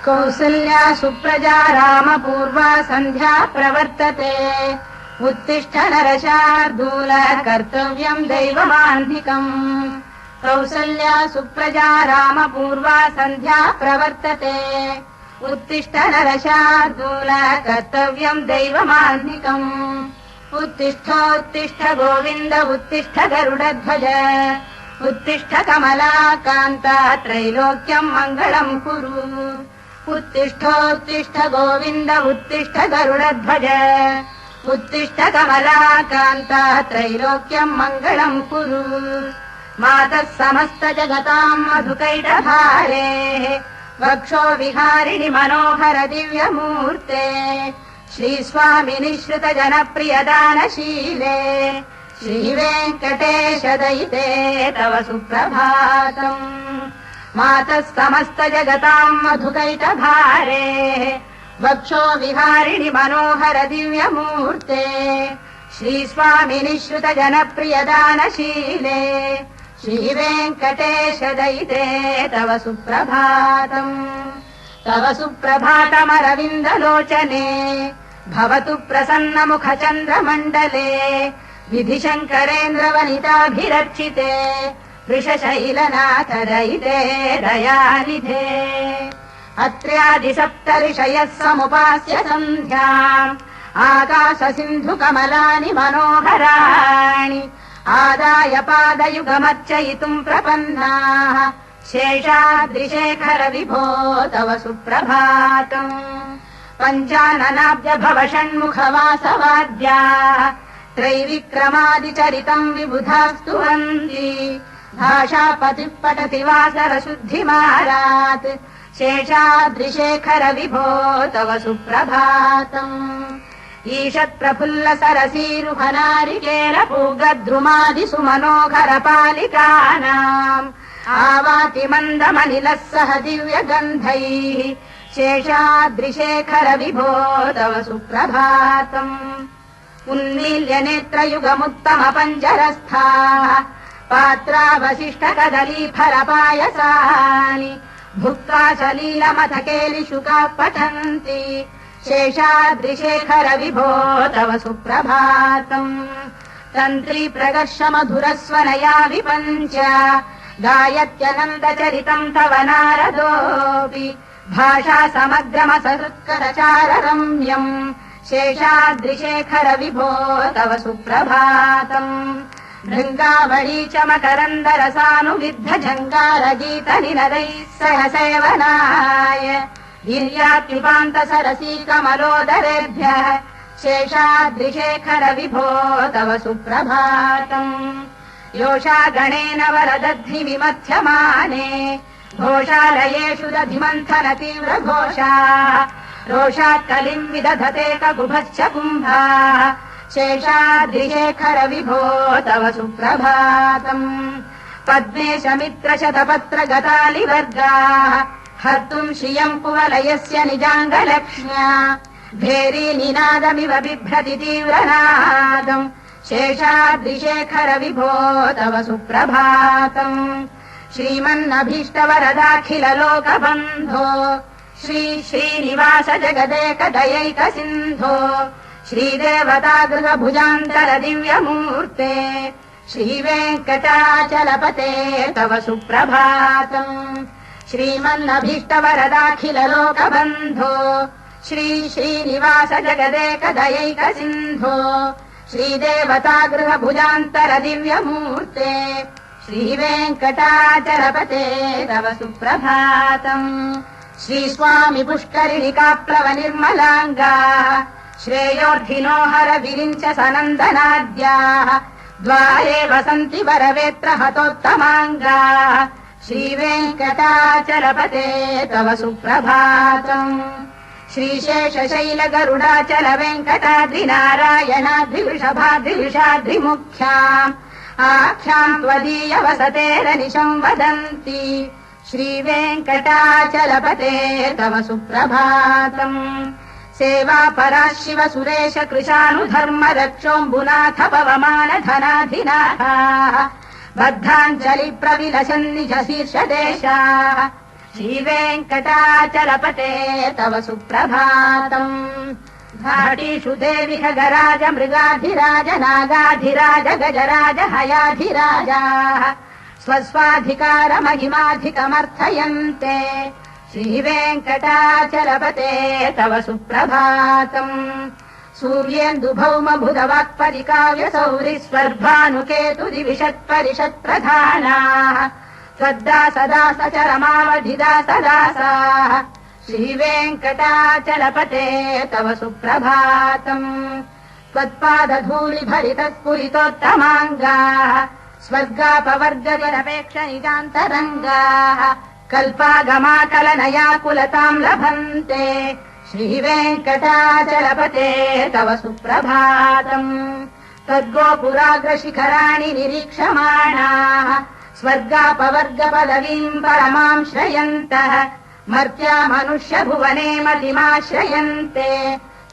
कौसल्या सुप्रजा रामपूर्वा सन्ध्या प्रवर्तते उत्तिष्ठ नरशार्दूल कर्तव्यम् दैवमान्धिकम् कौसल्या सुप्रजा रामपूर्वा सन्ध्या प्रवर्तते उत्तिष्ठ नरशार्दूल कर्तव्यम् दैवमान्धिकम् उत्तिष्ठोत्तिष्ठ गोविन्द उत्तिष्ठ गरुडध्वज उत्तिष्ठ कमलाकान्त त्रैलोक्यम् मङ्गलम् कुरु उत्तिष्ठोत्तिष्ठ गोविन्द उत्तिष्ठ गरुडध्वज उत्तिष्ठ कमलाकान्त त्रैलोक्यम् मङ्गलम् कुरु मातः समस्त जगताम् मधुकैटभारेः वक्षो विहारिणि मनोहर दिव्यमूर्ते श्रीस्वामिनि श्रुत जनप्रियदानशीले श्रीवेङ्कटेश दयिते तव सुप्रभातम् मातः समस्त जगताम् मधुकैटभारेः वक्षो विहारिणि मनोहर दिव्यमूर्ते श्रीस्वामिनि श्रुत जनप्रियदानशीले श्रीवेङ्कटेश दयिते तव सुप्रभातम् तव सुप्रभातमरविन्दलोचने भवतु प्रसन्नमुखचन्द्रमण्डले विधिशङ्करेन्द्रवनिताभिरर्चिते वृषशैलनाथ दयिते दयानिधे अत्र्यादिसप्तऋषयः समुपास्य सन्ध्याम् आकाशसिन्धुकमलानि मनोहराणि आदाय पादयुगमर्चयितुम् प्रपन्नाः शेषाद्रिशेखर विभो तव सुप्रभातम् पञ्चाननाब्ज भव षण्मुखवासवाद्याः त्रैविक्रमादिचरितम् विबुधास्तु वन्ति भाषापतिः पठति वासरशुद्धिमारात् शेषाद्रिशेखर विभो तव सुप्रभातम् ईषत्प्रफुल्ल सरसीरुहनारिकेल पूगद्रुमादिषु मनोहर पालिकानाम् आवाति मन्दमनिलः सह दिव्यगन्धैः शेषाद्रिशेखर विभो तव सुप्रभातम् उन्मील्य नेत्रयुगमुत्तम पञ्जरस्थाः पात्रावशिष्ट कदलीफलपायसानि भुक्त्वा सलीलमथ केलिशुकाः पठन्ति शेषाद्रिशेखर विभो तव सुप्रभातम् तन्त्री प्रकर्ष मधुरस्वनया विपञ्च गायत्यनन्दचरितम् तव नारदोऽपि भाषा समग्रमसहृत्करचार रम्यम् शेषाद्रिशेखर विभो तव सुप्रभातम् भृङ्गावळी च मकरन्दरसानुविद्ध झङ्कारगीतनिनदैः सह सेवनाय वीर्यात्युपान्त सरसी कमलोदरेभ्यः शेषाद्रिशेखर विभो तव सुप्रभातम् योषा गणेन वरदध्नि विमथ्यमाने घोषालयेषु दधिमन्थन तीव्र घोषाः रोषात् कलिम् विदधते ककुभश्च कुम्भाः शेषाद्रिशेखर विभो तव सुप्रभातम् पद्मेश मित्र शतपत्र गतालिवर्गाः हर्तुम् श्रियम् कुवलयस्य निजाङ्गलक्ष्म्या भेरी निनादमिव बिभ्रति तीव्रनादम् शेषाद्रिशेखर विभो तव सुप्रभातम् श्रीमन्नभीष्टवरदाखिल लोकबन्धो श्री श्रीनिवास जगदेक दयैक सिन्धो श्रीदेवतागृह भुजान्तर दिव्यमूर्ते श्रीवेङ्कटाचलपते तव सुप्रभातम् श्रीमन्नभीष्टवरदाखिल लोकबन्धो श्री श्रीनिवास जगदेक दयैक सिन्धो श्रीदेवतागृह भुजान्तर दिव्यमूर्ते श्रीवेङ्कटाचलपते तव सुप्रभातम् श्रीस्वामि पुष्करिणिकाप्लव निर्मलाङ्गाः श्रेयोर्धिनो हर विरिञ्च सनन्दनाद्याः द्वारे वसन्ति वरवेत्र हतोत्तमाङ्गाः श्रीवेङ्कटाचलपते तव सुप्रभातम् श्रीशेषशैल गरुडाचल वेङ्कटाद्रिनारायणाद्रिवृषभाद्रिवृषाद्रिमुख्याम् आख्याम् त्वदीय वसतेरनिशम् वदन्ति श्रीवेङ्कटाचलपते तव सुप्रभातम् सेवा परा शिव सुरेश कृशानुधर्म रक्षोऽम्बुनाथ पवमान धनाधिनाथाः बद्धाञ्जलि प्रविलसन् निज शीर्षदेशाः श्रीवेङ्कटाचलपते तव सुप्रभातम् घाटीषु देवि खगराज मृगाधिराज नागाधिराज गजराज हयाधिराजाः स्वस्वाधिकार महिमाधिकमर्थयन्ते श्रीवेङ्कटाचलपते तव सुप्रभातम् सूर्येन्दुभौम बुधवाक्परिकाव्य सौरि स्वर्भानुकेतुरिविशत्परिषत्प्रधानाः त्वद्दासदास चरमावधिदासदासाः श्रीवेङ्कटाचलपते तव सुप्रभातम् त्वत्पादधूलिभरितस्फुरितोत्तमाङ्गाः स्वर्गापवर्गनिरपेक्ष निजान्तरङ्गाः कल्पागमाकलनयाकुलताम् लभन्ते श्रीवेङ्कटाचलपते तव सुप्रभातम् त्वद्गोपुराग्रशिखराणि निरीक्षमाणाः स्वर्गापवर्गपदवीम् परमाम् श्रयन्तः मर्त्या मनुष्य भुवने मतिमाश्रयन्ते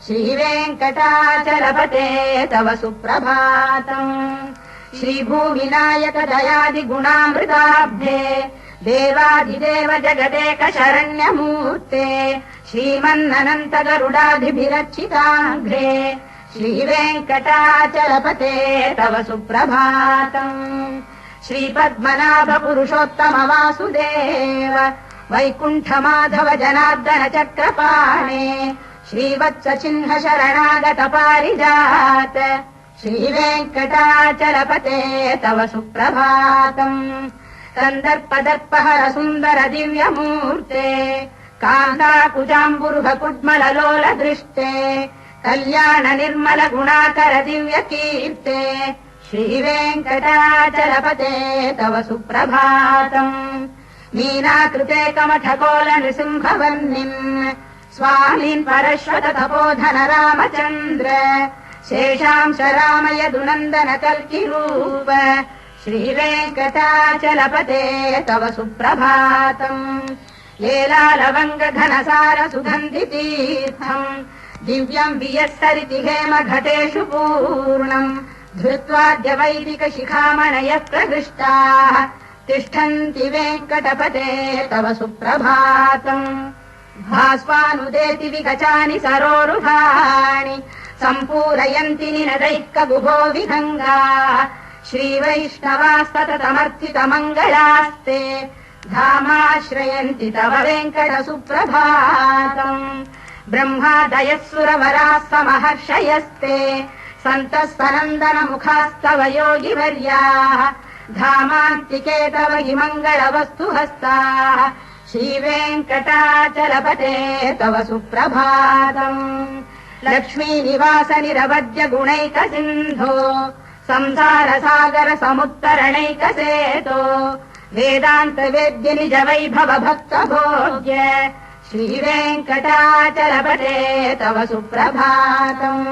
श्रीवेङ्कटाचलपते तव सुप्रभातम् श्रीभूमिनायक दयादिगुणामृताब्धे देवाधिदेव जगदेक शरण्यमूर्ते श्रीमन्ननन्त गरुडाधिभिरर्चिताङ्घ्रे श्रीवेङ्कटाचलपते तव सुप्रभातम् श्रीपद्मनाभ पुरुषोत्तम वासुदेव वैकुण्ठ माधव जनार्दन चक्रपाणे श्रीवत्स चिह्न शरणागत पारिजात श्रीवेङ्कटाचलपते तव सुप्रभातम् कन्दर्पदर्पहर सुन्दर दिव्यमूर्ते कान्ताकुजाम्बुरुह कुड्मललोल दृष्टे कल्याण निर्मल गुणाकर दिव्यकीर्ते श्रीवेङ्कटाचलपते तव सुप्रभातम् मीनाकृते कमठकोल नृसिंहवर्णिम् स्वामीन् परश्वत तपोधन रामचन्द्र शेषांश रामयदुनन्दन कल्किरूप श्रीवेङ्कटाचलपते तव सुप्रभातम् लीलालवङ्ग घनसार सुगन्धि तीर्थम् दिव्यम् वियत्सरिति हेम घटेषु पूर्णम् धृत्वाद्य वैदिक शिखामणयः प्रहृष्टाः तिष्ठन्ति वेङ्कटपते तव सुप्रभातम् भास्वानुदेति विगचानि सरोरुहाणि सम्पूरयन्ति निनदैकगुभो विहङ्गाः श्रीवैष्णवास्ततमर्थितमङ्गलास्ते धामाश्रयन्ति तव वेङ्कट सुप्रभातम् ब्रह्मादयः सुरवराः समहर्षयस्ते सन्तः सनन्दन मुखास्तव योगिवर्याः धामान्तिके तव हि मङ्गलवस्तु हस्ताः श्रीवेङ्कटाचलपते तव सुप्रभातम् लक्ष्मीनिवास निरवद्य गुणैक सिन्धो संसार सागर समुत्तरणैकसेतो वेदान्त वेद्य निज वैभव भक्त भोग्य श्रीवेङ्कटाचलपते तव सुप्रभातम्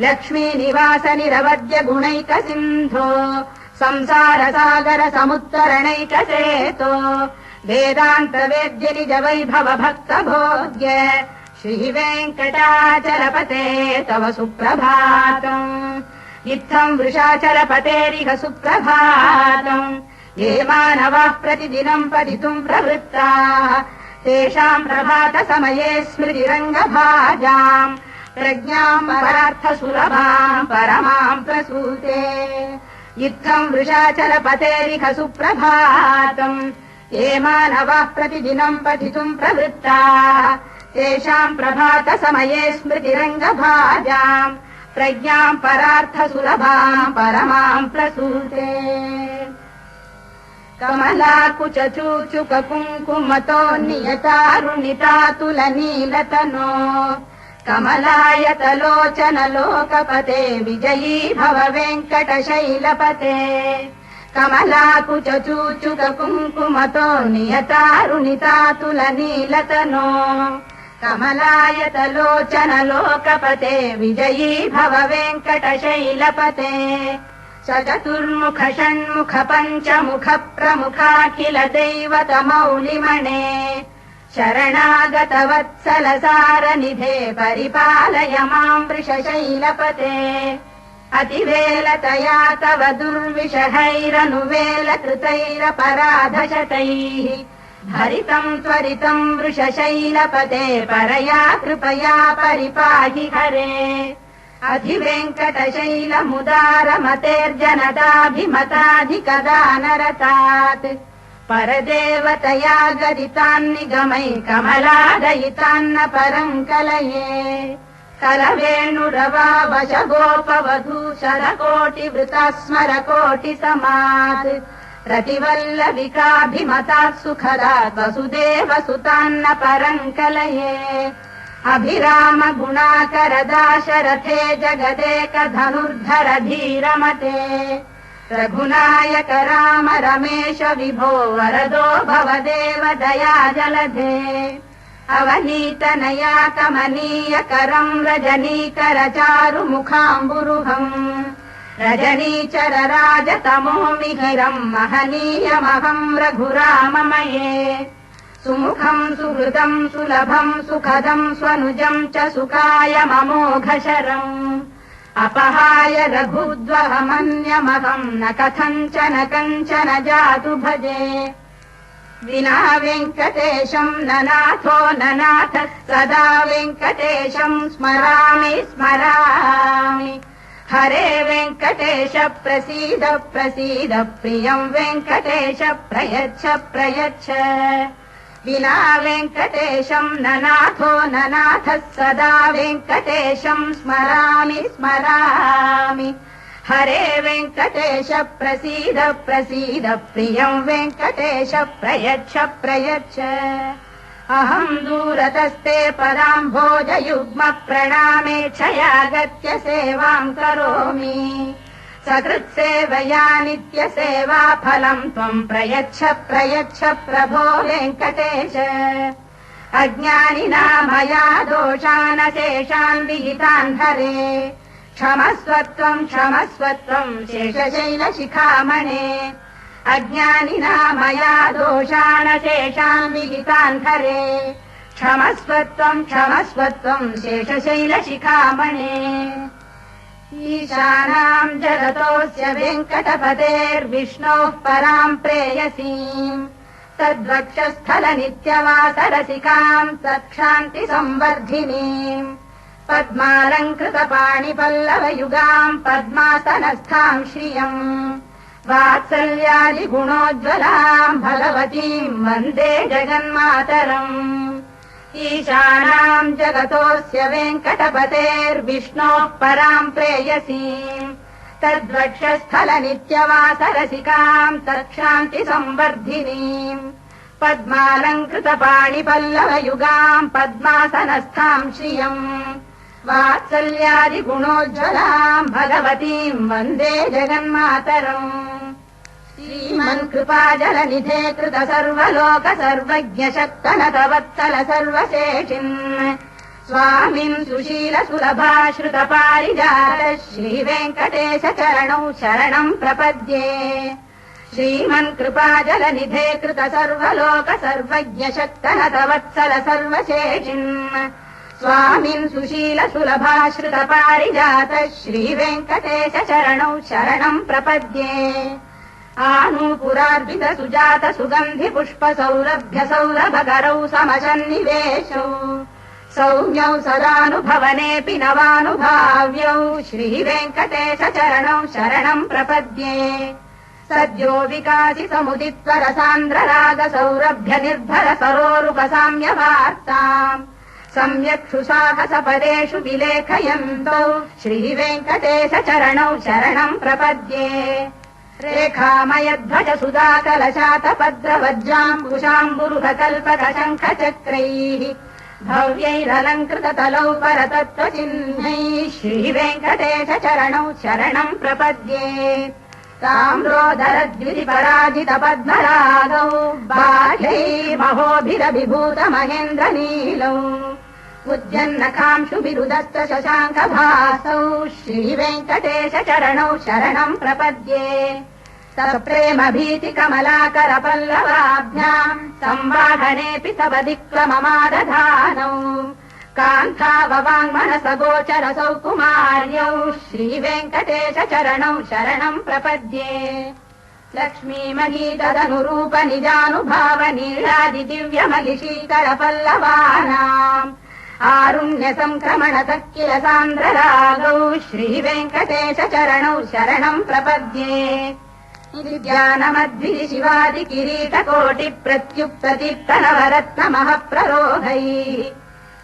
लक्ष्मीनिवास निरवद्य गुणैक सिन्धो संसार सागर समुत्तरणैकसेतो वेदान्त वेद्य निज वैभव भक्त भोग्य श्रीवेङ्कटाचलपते तव सुप्रभातम् इत्थम् वृषाचलपतेरिह सुप्रभातम् ये मानवाः प्रतिदिनम् पठितुम् प्रवृत्ताः तेषाम् प्रभात समये स्मृतिरङ्गभाजाम् प्रज्ञाम् परार्थ सुलभाम् परमाम् प्रसूते इत्थम् वृषाचलपतेरिह सुप्रभातम् ये मानवाः प्रतिदिनम् पठितुम् प्रवृत्ताः तेषाम् प्रभात समये स्मृतिरङ्गभाजाम् प्रज्ञाम् परार्थ सुलभाम् परमाम् प्रसूते कमलाकुच चूचुक कुङ्कुमतो नियतारुणितातुलनीलतनो कमलायतलोचन लोकपते विजयी भव वेङ्कटशैलपते कमलाकुच चूचुक कुङ्कुमतो नियतारुणितातुलनीलतनो कमलायतलोचन लोकपते विजयी भव वेङ्कटशैलपते चतुर्मुख षण्मुख पञ्चमुख प्रमुखाखिल दैवत मौलिमणे शरणागत वत्सल सारनिधे परिपालय माम् वृषशैलपते अतिवेलतया तव दुर्विषहैरनुवेलकृतैरपराधशतैः हरितम् त्वरितम् वृषशैलपते परया कृपया परिपाहि हरे अधिवेङ्कटशैलमुदारमतेर्जनताभिमताधिकदानरतात् परदेवतया गदितान्निगमै कमलादयितान्न परम् कलये कलवेणुरवावश गोपवधू शरकोटिवृता स्मरकोटिसमात् रतिवल्लविकाभिमतात् सुखदात् वसुदेवसुतान्न परम् कलये अभिराम गुणाकरदाशरथे जगदेकधनुर्धर धीरमते रघुनायक राम रमेश विभो वरदो भवदेव दया जलधे अवनीतनया कमनीयकरम् रजनीकर चारुमुखाम्बुरुहम् रजनीचर राजतमो मिहिरम् महनीयमहम् रघुराममये सुमुखम् सुहृदम् सुलभम् सुखदम् स्वनुजम् च सुखाय ममोघशरम् अपहाय रघुद्वहमन्यमहम् न कथञ्चन कञ्चन जातु भजे विना वेङ्कटेशम् न नाथो न नाथ सदा वेङ्कटेशम् स्मरामि स्मरामि हरे वेङ्कटेश प्रसीद प्रसीद प्रियम् वेङ्कटेश प्रयच्छ प्रयच्छ विना वेङ्कटेशम् न नाथो न नाथः सदा वेङ्कटेशम् स्मरामि स्मरामि हरे वेङ्कटेश प्रसीद प्रसीद प्रियम् वेङ्कटेश प्रयच्छ प्रयच्छ अहम् दूरतस्ते पदाम्भोजयुग्म प्रणामेच्छयागत्य सेवाम् करोमि सकृत्सेवया नित्यसेवा फलम् त्वम् प्रयच्छ प्रयच्छ प्रभो वेङ्कटेश अज्ञानिना मया दोषानशेषान् विहितान् हरे क्षमस्वत्वम् शेषशैलशिखामणे अज्ञानिना मया दोषानशेषान् विहितान् हरे क्षमस्वत्वम् शेषशैलशिखामणे ईशानाम् जगतोऽस्य वेङ्कटपतेर्विष्णोः पराम् प्रेयसीम् तद्वक्षस्थलनित्यवासरसिकाम् सत्क्षान्तिसंवर्धिनीम् पद्मालङ्कृतपाणिपल्लवयुगाम् पद्मासनस्थाम् श्रियम् वात्सल्यादिगुणोज्ज्वलाम् भगवतीम् वन्दे जगन्मातरम् ईशानाम् जगतोऽस्य वेङ्कटपतेर्विष्णोः पराम् प्रेयसीम् तद्वक्षस्थलनित्यवासरसिकाम् तत्क्षान्तिसंवर्धिनीम् पद्मालङ्कृतपाणिपल्लवयुगाम् पद्मासनस्थाम् श्रियम् वात्सल्यादिगुणोज्ज्वलाम् भगवतीम् वन्दे जगन्मातरम् श्रीमन्कृपाजलनिधे कृत सर्वलोक सर्वज्ञ शक्तनतवत्सल सर्वशेषिन् स्वामिन् सुशील सुलभाश्रुत पारिजात श्रीवेङ्कटेश चरणौ शरणम् प्रपद्ये श्रीमन्कृपाजलनिधे कृत सर्वलोक सर्वज्ञ शक्तनतवत्सल सर्वशेषिन् स्वामिन् सुशील सुलभाश्रुत पारिजात श्रीवेङ्कटेश चरणौ शरणम् प्रपद्ये आनूपुरार्पित सुजात सुगन्धि पुष्प सौरभ्य सौरभकरौ समसन्निवेशौ सौम्यौ सदानुभवनेऽपि नवानुभाव्यौ श्रीवेङ्कटेश चरणौ शरणम् प्रपद्ये सद्यो विकासि समुदित्व रसान्द्र राग सौरभ्य निर्भर सरोरुपसाम्य वार्ताम् सम्यक्षु साहसपदेषु विलेखयन्तौ श्रीवेङ्कटेश चरणौ शरणम् प्रपद्ये रेखामयध्वज सुधाकलशातपद्रवज्राम्बुशाम्बुरुहकल्पक शङ्खचक्रैः भव्यैरलङ्कृततलौ परतत्त्वचिह्नैः श्रीवेङ्कटेश चरणौ शरणम् प्रपद्ये ताम्रोदरद्युतिपराजित पद्मरागौ बाह्यैर्महोभिरभिभूत महेन्द्रनीलौ उद्यन्नखांशुभिरुदस्त शशाङ्कभासौ श्रीवेङ्कटेश चरणौ शरणम् प्रपद्ये सप्रेम भीति कमलाकर पल्लवाभ्याम् संवाहनेऽपि तव दिक्क्रममादधानौ कान्ताववाङ्मनसगोचरसौ कुमार्यौ श्रीवेङ्कटेश चरणौ शरणम् प्रपद्ये लक्ष्मीमहीतदनुरूप निजानुभाव नीलादिदिव्यमलिशीकर पल्लवानाम् आरुण्य संक्रमणतः किल सान्द्ररागौ श्रीवेङ्कटेश चरणौ शरणम् प्रपद्ये ज्ञानमद्भिः शिवादि किरीटकोटि प्रत्युक्तदीप्त नवरत्नमः प्ररोहैः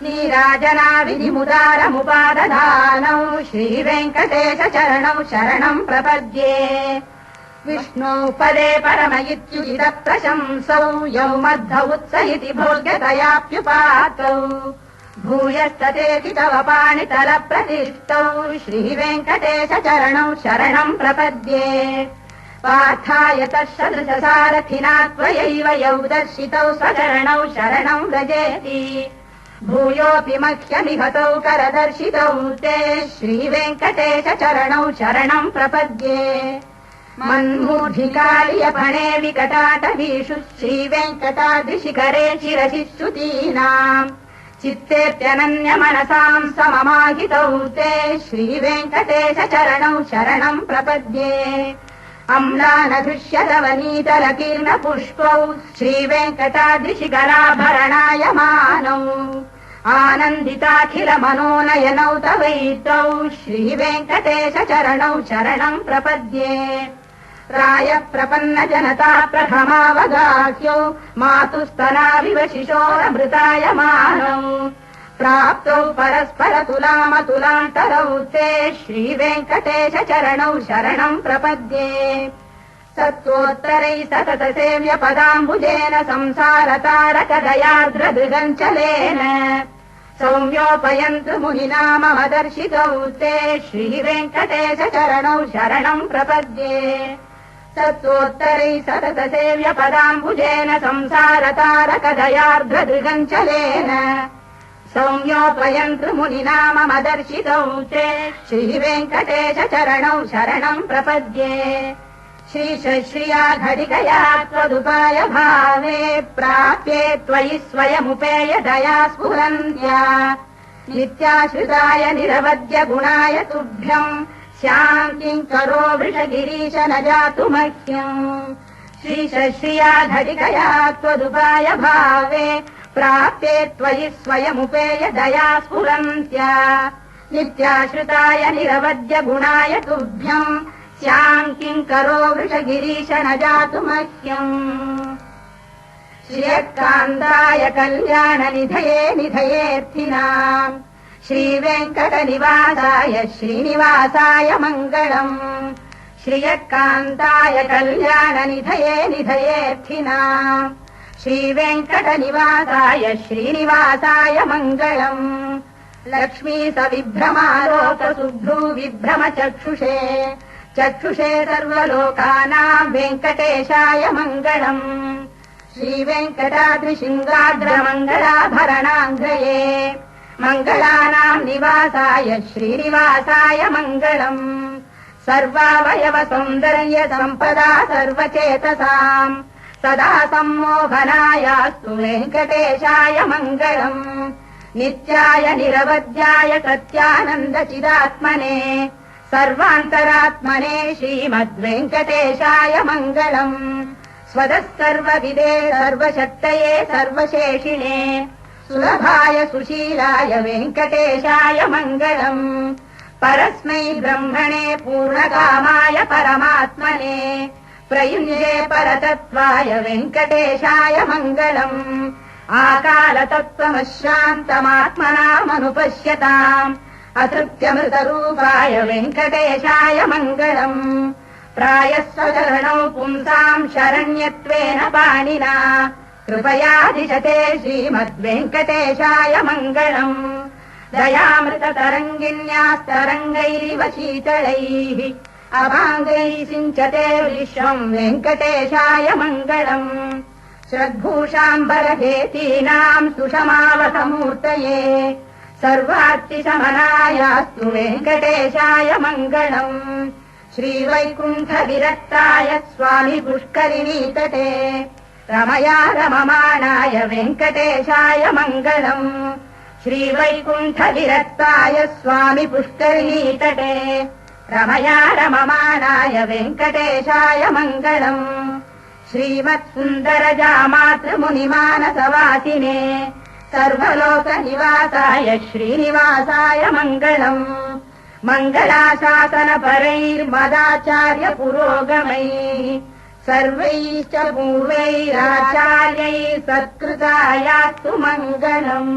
नीराजनाविधिमुदारमुपादधानौ श्रीवेङ्कटेश चरणौ शरणम् प्रपद्ये विष्णौ पदे परम इत्युदित प्रशंसौ यौ मध्व उत्स इति भोग्यतयाप्युपातौ भूयस्ततेति तव पाणितल प्रतिष्ठौ श्रीवेङ्कटेश चरणौ शरणम् प्रपद्ये पार्थाय तत्सदृशसारथिना त्वयैव यौ दर्शितौ स्वचरणौ शरणम् व्रजेति भूयोऽपि मह्यमिहतौ करदर्शितौ ते श्रीवेङ्कटेश चरणौ शरणम् प्रपद्ये मन्मूर्धिकार्यफणे विकटाटवीषु श्रीवेङ्कटाद्रिशिखरे शिरसि श्रुतीनाम् चित्तेऽप्यनन्यमनसाम् सममाहितौ ते श्रीवेङ्कटेश चरणौ शरणम् प्रपद्ये अम्लानधृष्यतवनीतलकीर्णपुष्पौ श्रीवेङ्कटाद्रिशिखराभरणायमानौ आनन्दिताखिल मनोनयनौ तवैतौ श्रीवेङ्कटेश चरणौ शरणम् प्रपद्ये राय प्रपन्न जनता प्रथमावगाह्यौ मातुस्तनाविव शिशोरमृतायमानौ प्राप्तौ परस्पर तुलामतुलान्तरौ ते श्रीवेङ्कटेश चरणौ शरणम् प्रपद्ये सत्त्वोत्तरैः सतत सेव्य पदाम्बुजेन संसारतारकदयार्द्रदृगञ्चलेन सौम्योपयन्तु मुनिना मम दर्शितौ ते श्रीवेङ्कटेश चरणौ शरणम् प्रपद्ये सत्त्वोत्तरैः सतत सेव्य पदाम्बुजेन संसारतारकदयार्द्रदृगञ्चलेन सौम्योपयन्तु मुनिना मम दर्शितौ ते श्रीवेङ्कटेश चरणौ शरणम् प्रपद्ये श्रीशश्रिया घटिकया त्वदुपाय भावे प्राप्ये त्वयि स्वयमुपेय दया स्फुरन्त्या नित्याश्रिताय निरवद्य गुणाय तुभ्यम् शान्तिम् करो वृषगिरीश न जातु मह्यम् श्रीशश्रिया घटिकया त्वदुपाय भावे प्राप्ये त्वयि स्वयमुपेय दया स्फुरन्त्या नित्याश्रिताय निरवद्य गुणाय तुभ्यम् स्याम् किम् करो वृषगिरीश न जातु मह्यम् श्रियकान्ताय कल्याणनिधये निधयेऽर्थिनाम् श्रीवेङ्कटनिवासाय श्रीनिवासाय मङ्गलम् श्रियकान्ताय कल्याणनिधये निधयेऽर्थिनाम् श्रीवेङ्कटनिवासाय श्रीनिवासाय मङ्गलम् लक्ष्मी सविभ्रमालोकसुभ्रू विभ्रम चक्षुषे सर्वलोकानाम् वेङ्कटेशाय मङ्गलम् श्रीवेङ्कटाद्रिशृङ्गाग्रमङ्गलाभरणाङ्गये मङ्गलानाम् निवासाय श्रीनिवासाय मङ्गलम् सर्वावयव सौन्दर्य सम्पदा सर्वचेतसाम् सदा सम्मोहनायास्तु वेङ्कटेशाय मङ्गलम् नित्याय निरवध्याय सत्यानन्दचिदात्मने सर्वान्तरात्मने श्रीमद्वेङ्कटेशाय मङ्गलम् स्वदः सर्वविदे सर्वशक्तये सर्वशेषिणे सुलभाय सुशीलाय वेङ्कटेशाय मङ्गलम् परस्मै ब्रह्मणे पूर्णकामाय परमात्मने प्रयुञ्जे परतत्त्वाय वेङ्कटेशाय मङ्गलम् आकालतत्त्वमशान्तमात्मनामनुपश्यताम् अतृप्त्यमृतरूपाय वेङ्कटेशाय मङ्गलम् प्रायस्वचरणौ पुंसाम् शरण्यत्वेन पाणिना कृपयाधिशते श्रीमद्वेङ्कटेशाय मङ्गलम् दयामृततरङ्गिन्यास्तरङ्गैरिव शीतलैः अभाङ्गैः सिञ्चते विश्वम् वेङ्कटेशाय मङ्गलम् श्रद्भूषाम्बरहेतीनाम् सुषमावसमूर्तये सर्वार्तिशमनायास्तु वेङ्कटेशाय मङ्गलम् श्रीवैकुण्ठविरक्ताय स्वामि पुष्करिणीतटे रमया रममाणाय वेङ्कटेशाय मङ्गलम् श्रीवैकुण्ठविरक्ताय स्वामि पुष्करिणीतटे रमया रममाणाय वेङ्कटेशाय मङ्गलम् श्रीमत्सुन्दरजामातृमुनिमानसवासिने सर्वलोकनिवासाय श्रीनिवासाय मङ्गलम् मङ्गलाशासनपरैर्मदाचार्य पुरोगमैः सर्वैश्च पूर्वैराचार्यैः सत्कृतायास्तु मङ्गलम्।